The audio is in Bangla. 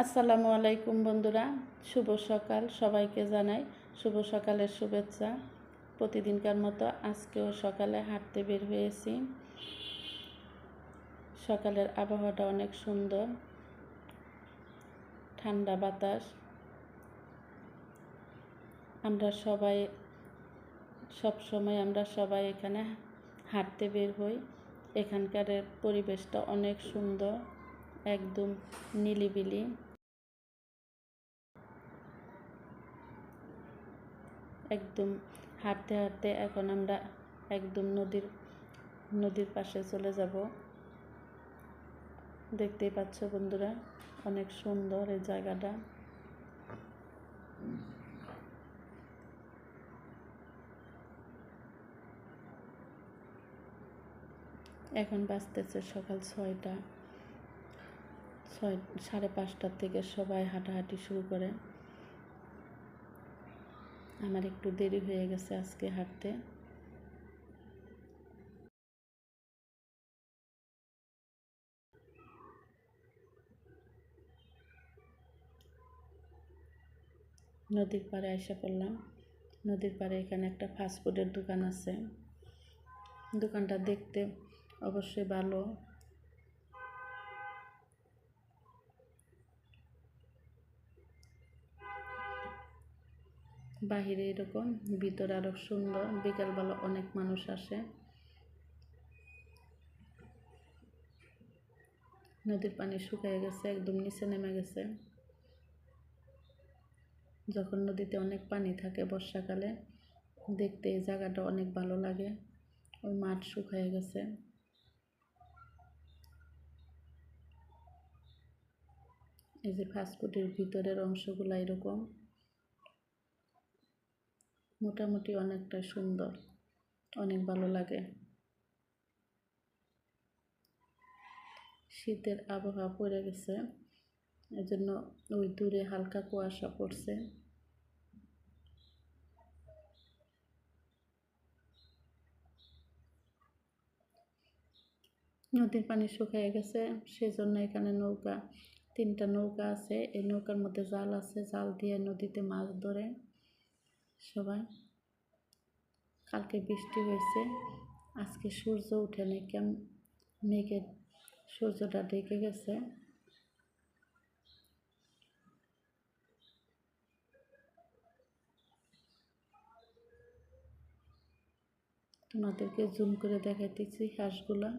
আসসালামু আলাইকুম বন্ধুরা, শুভ সকাল। সবাইকে জানাই শুভ সকালের শুভেচ্ছা। প্রতিদিনকার মতো আজকেও সকালে হাঁটতে বের হয়েছি। সকালের আবহাওয়াটা অনেক সুন্দর, ঠান্ডা বাতাস। আমরা সবাই এখানে হাঁটতে বের হই। এখানকার পরিবেশটা অনেক সুন্দর, একদম নিরিবিলি। একদম হাঁটতে হাঁটতে এখন আমরা একদম নদীর পাশে চলে যাব। দেখতেই পাচ্ছ বন্ধুরা, অনেক সুন্দর এই জায়গাটা। এখন বাজতেছে সকাল 6টা। 5:30 থেকে সবাই হাঁটাহাঁটি শুরু করে। আমার একটু দেরি হয়ে গেছে আজকে হাঁটতে। নদীর পাড়ে এসে পড়লাম। নদীর পাড়ে এখানে একটা ফাস্টফুডের দোকান আছে। দোকানটা দেখতে অবশ্যই ভালো। বাহিরে এরকম, ভিতরে আরো সুন্দর। বিকালবেলা অনেক মানুষ আসে। নদীর পানি শুকিয়ে গেছে, একদম নিচে নেমে গেছে। যখন নদীতে অনেক পানি থাকে বর্ষাকালে, দেখতে এই জায়গাটা অনেক ভালো লাগে। ওই মাঠ শুকিয়ে গেছে। এই যে ফাস্টফুডের ভিতরের অংশগুলো এরকম, মোটামুটি অনেকটা সুন্দর, অনেক ভালো লাগে। শীতের আবহাওয়া পড়ে গেছে, এজন্য ওই দূরে হালকা কুয়াশা পড়ছে। নদীর পানি শুকিয়ে গেছে, সেজন্য এখানে 3টা নৌকা আছে। এই নৌকার মধ্যে জাল আছে, জাল দিয়ে নদীতে মাছ ধরে সবাই। কালকে বৃষ্টি হয়েছে, আজকে সূর্য উঠে নেই, মেঘে সূর্যটা ঢেকে গেছে। তোমাদেরকে জুম করে দেখাইতেছি হাঁসগুলা।